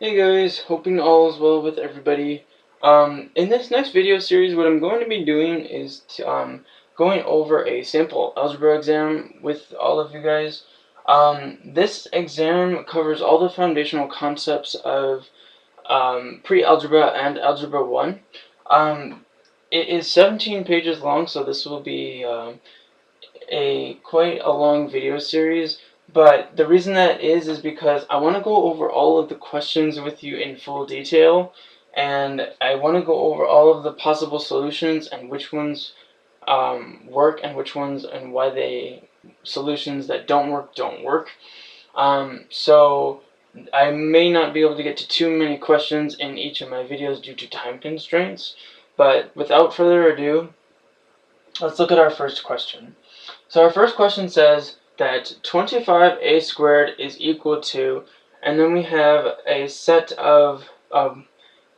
Hey guys, hoping all is well with everybody. In this next video series, what I'm going to be doing is going over a sample algebra exam with all of you guys. This exam covers all the foundational concepts of pre-algebra and algebra 1. It is 17 pages long, so this will be quite a long video series, but the reason that is because I want to go over all of the questions with you in full detail, and I want to go over all of the possible solutions and which ones work and which ones and why solutions that don't work. So I may not be able to get to too many questions in each of my videos due to time constraints, but without further ado, let's look at our first question. So our first question says that 25a squared is equal to, and then we have a set of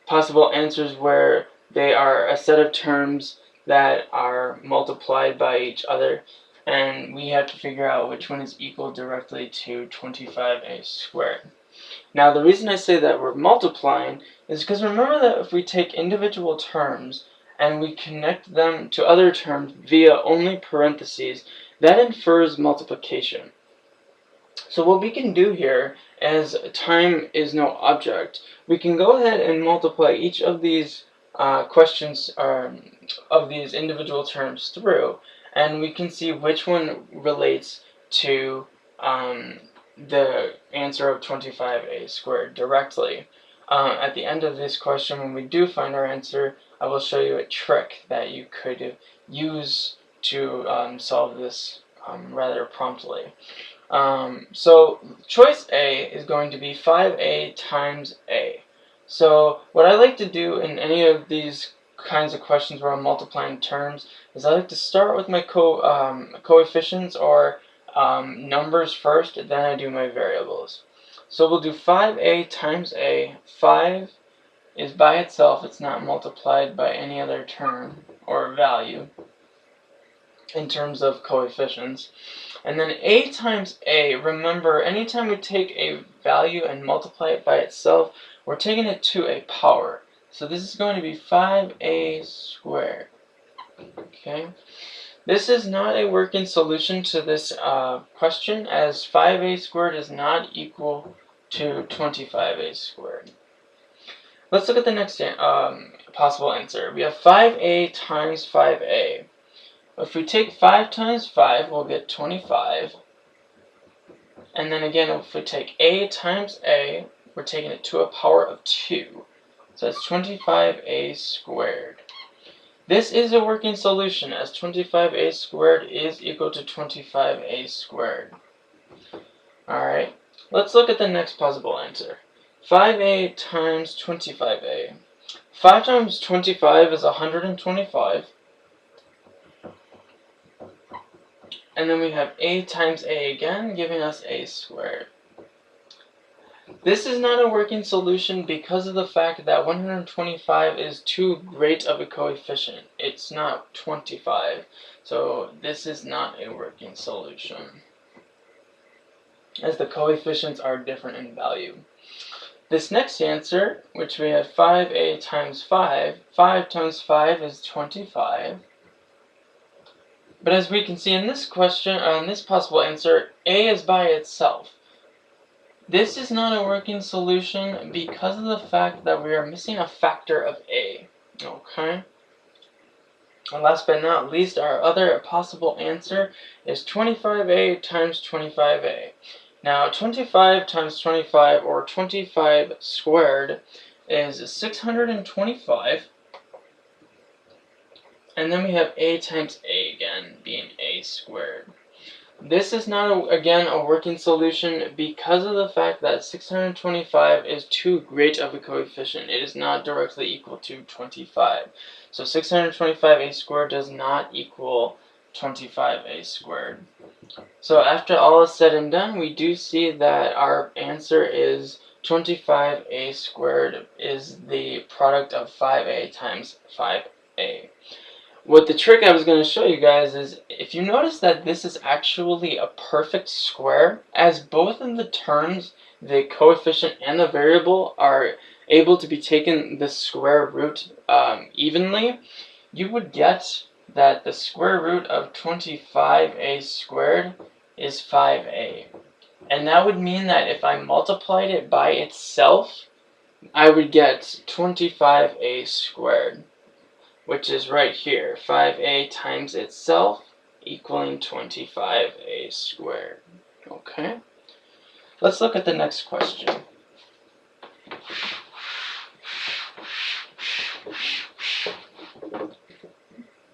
possible answers where they are a set of terms that are multiplied by each other, and we have to figure out which one is equal directly to 25a squared. Now the reason I say that we're multiplying is because remember that if we take individual terms and we connect them to other terms via only parentheses, that infers multiplication. So what we can do here, as time is no object, we can go ahead and multiply each of these questions of these individual terms through, and we can see which one relates to the answer of 25a squared directly. At the end of this question, when we do find our answer, I will show you a trick that you could use to solve this rather promptly. So choice A is going to be 5a times a. So what I like to do in any of these kinds of questions where I'm multiplying terms is I like to start with my coefficients or numbers first, then I do my variables. So we'll do 5a times a. 5 is by itself, it's not multiplied by any other term or value in terms of coefficients. And then a times a, remember, anytime we take a value and multiply it by itself, we're taking it to a power. So this is going to be 5a squared. Okay. This is not a working solution to this question, as 5a squared is not equal to 25a squared. Let's look at the next possible answer. We have 5a times 5a. If we take 5 times 5, we'll get 25. And then again, if we take a times a, we're taking it to a power of 2. So that's 25a squared. This is a working solution, as 25a squared is equal to 25a squared. Alright, let's look at the next possible answer. 5a times 25a. 5 times 25 is 125. And then we have a times a again, giving us a squared. This is not a working solution because of the fact that 125 is too great of a coefficient. It's not 25. So this is not a working solution, as the coefficients are different in value. This next answer, which we have 5a times 5, 5 times 5 is 25. But as we can see in this question, in this possible answer, a is by itself. This is not a working solution because of the fact that we are missing a factor of a. Okay? And last but not least, our other possible answer is 25a times 25a. Now, 25 times 25, or 25 squared, is 625. And then we have a times a again, being a squared. This is not, again, a working solution because of the fact that 625 is too great of a coefficient. It is not directly equal to 25. So 625a squared does not equal 25a squared. So after all is said and done, we do see that our answer is 25a squared is the product of 5a times 5a. what the trick I was going to show you guys is, if you notice that this is actually a perfect square, as both of the terms, the coefficient and the variable, are able to be taken the square root evenly, you would get that the square root of 25a squared is 5a. And that would mean that if I multiplied it by itself, I would get 25a squared, which is right here, 5a times itself equaling 25a squared. Okay? Let's look at the next question.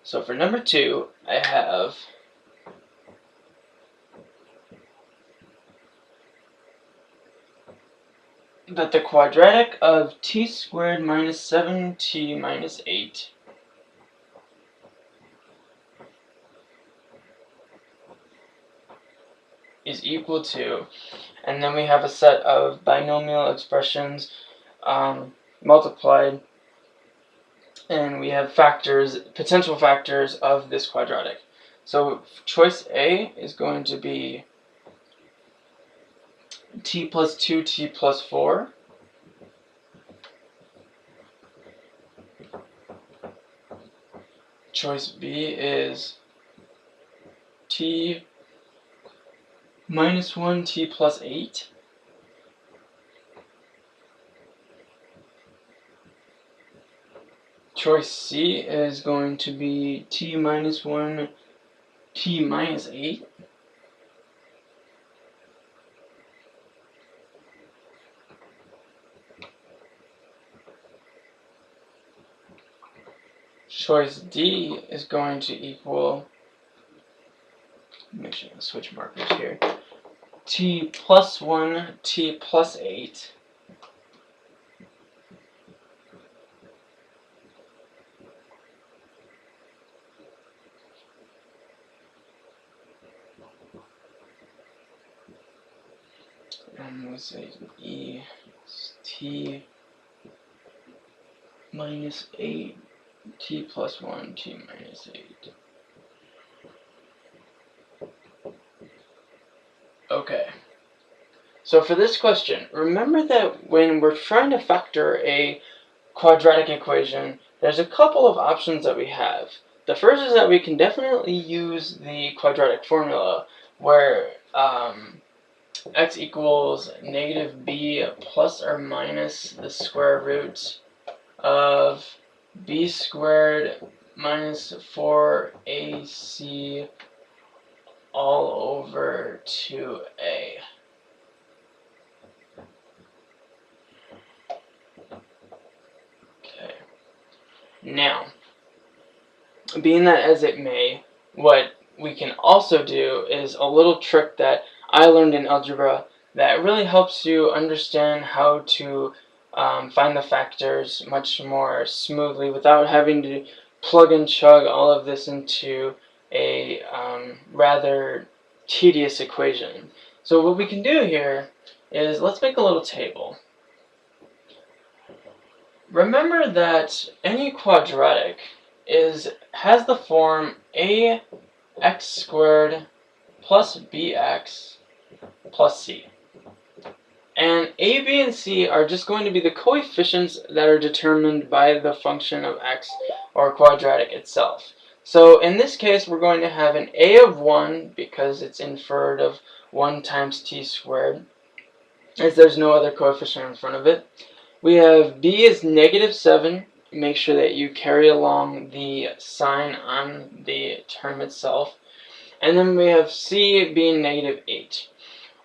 So for number 2, I have that the quadratic of t squared minus 7t minus 8 is equal to, and then we have a set of binomial expressions multiplied, and we have factors, potential factors of this quadratic. So choice A is going to be t plus 2, t plus 4. Choice B is t minus 1, t plus 8. Choice C is going to be t minus 1, t minus 8. Choice D is going to equal, make sure I switch markers here, t plus 1, t plus 8. And we say E is t minus 8, t plus 1, t minus 8. Okay, so for this question, remember that when we're trying to factor a quadratic equation, there's a couple of options that we have. The first is that we can definitely use the quadratic formula, where x equals negative b plus or minus the square root of b squared minus 4ac all over 2a. Okay. Now, being that as it may, what we can also do is a little trick that I learned in algebra that really helps you understand how to find the factors much more smoothly without having to plug and chug all of this into a rather tedious equation. So what we can do here is, let's make a little table. Remember that any quadratic has the form ax squared plus bx plus c. And a, b, and c are just going to be the coefficients that are determined by the function of x, or quadratic itself. So in this case, we're going to have an a of 1 because it's inferred of 1 times t squared, as there's no other coefficient in front of it. We have b is negative 7. Make sure that you carry along the sign on the term itself. And then we have c being negative 8.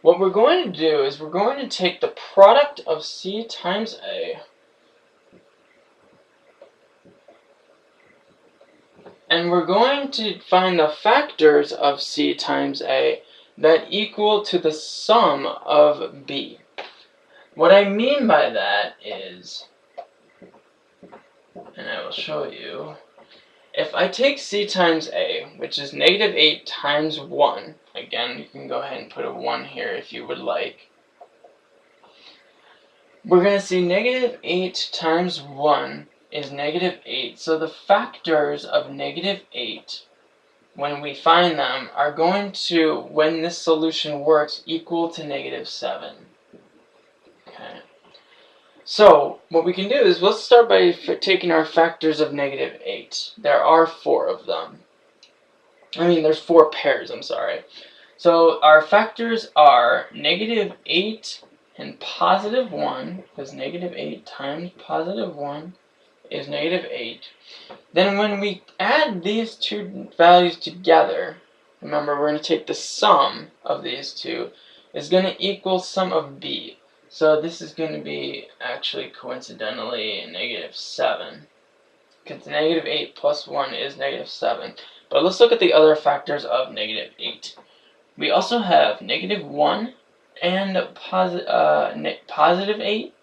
What we're going to do is we're going to take the product of c times a and we're going to find the factors of c times a that equal to the sum of b. What I mean by that is, and I will show you, if I take c times a, which is negative 8 times 1, again, you can go ahead and put a 1 here if you would like, we're going to see negative 8 times 1 is -8. So the factors of -8, when we find them, are going to, when this solution works, equal to -7. Okay. So what we can do is let's start by taking our factors of -8. There are 4 of them. There's 4 pairs, I'm sorry. So our factors are -8 and +1, because -8 times +1 is -8. Then when we add these two values together, remember we're going to take the sum of these two, is going to equal sum of b. So this is going to be actually coincidentally -7, because -8 plus 1 is -7. But let's look at the other factors of -8. We also have -1 and positive 8,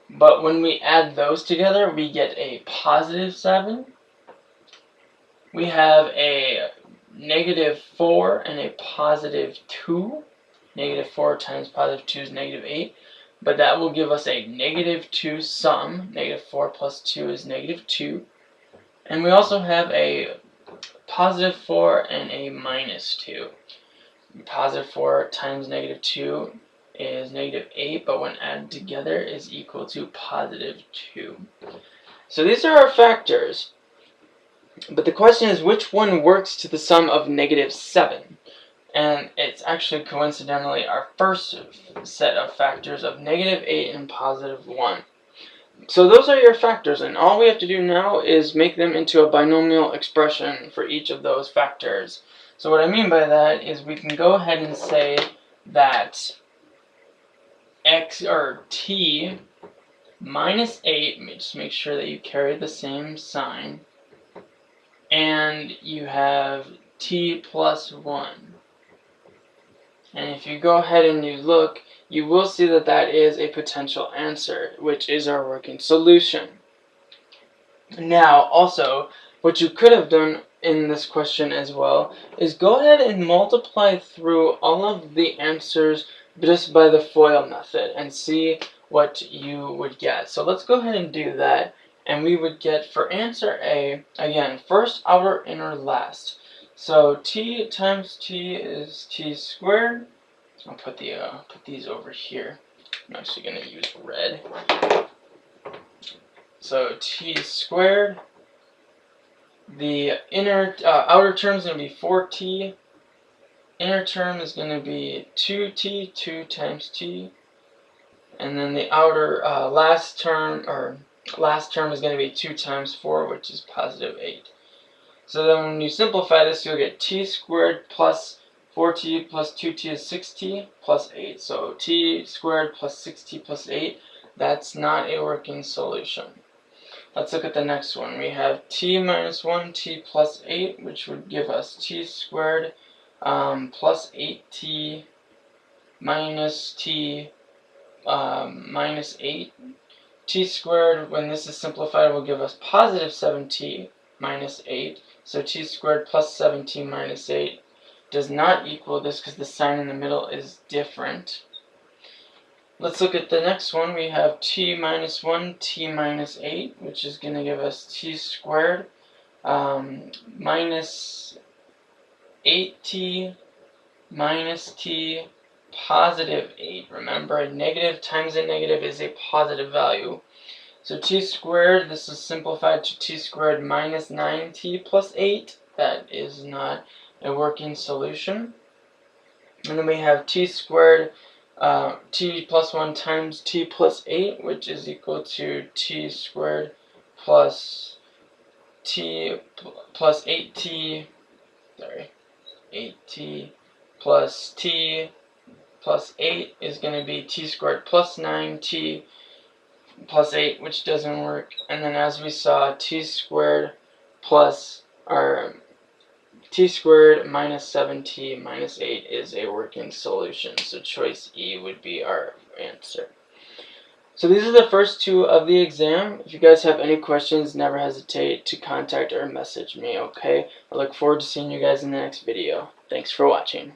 but when we add those together, we get a +7. We have a -4 and a +2. -4 times +2 is -8, but that will give us a -2 sum. -4 plus 2 is -2. And we also have a +4 and a -2. +4 times -2 is -8, but when added together is equal to +2. So these are our factors. But the question is, which one works to the sum of -7? And it's actually coincidentally our first set of factors of -8 and +1. So those are your factors, and all we have to do now is make them into a binomial expression for each of those factors. So what I mean by that is we can go ahead and say that x, or t minus 8, let me just make sure that you carry the same sign, and you have t plus 1. And if you go ahead and you look, you will see that that is a potential answer, which is our working solution. Now, also, what you could have done in this question as well is go ahead and multiply through all of the answers just by the FOIL method and see what you would get. So let's go ahead and do that, and we would get, for answer A, again, first, outer, inner, last. So t times t is t squared. I'll put these over here. I'm actually going to use red. So t squared. The outer term is going to be 4t. Inner term is going to be 2t, 2 times t. And then the outer last term is going to be 2 times 4, which is +8. So then when you simplify this, you'll get t squared plus 4t plus 2t is 6t plus 8. So t squared plus 6t plus 8, that's not a working solution. Let's look at the next one. We have t minus 1, t plus 8, which would give us t squared plus 8t minus t minus 8. T squared, when this is simplified, will give us +7t minus 8. So t squared plus 7t minus 8 does not equal this because the sign in the middle is different. Let's look at the next one. We have t minus 1, t minus 8, which is going to give us t squared minus 8t minus t positive 8. Remember, a negative times a negative is a positive value. So t squared, this is simplified to t squared minus 9t plus 8. That is not a working solution. And then we have t squared, t plus 1 times t plus 8, which is equal to t squared plus t plus 8t, 8t plus t plus 8 is going to be t squared plus 9t plus 8, which doesn't work. And then as we saw, t squared plus, or t squared minus 7t minus 8 is a working solution. So choice E would be our answer. So these are the first two of the exam. If you guys have any questions, never hesitate to contact or message me, okay? I look forward to seeing you guys in the next video. Thanks for watching.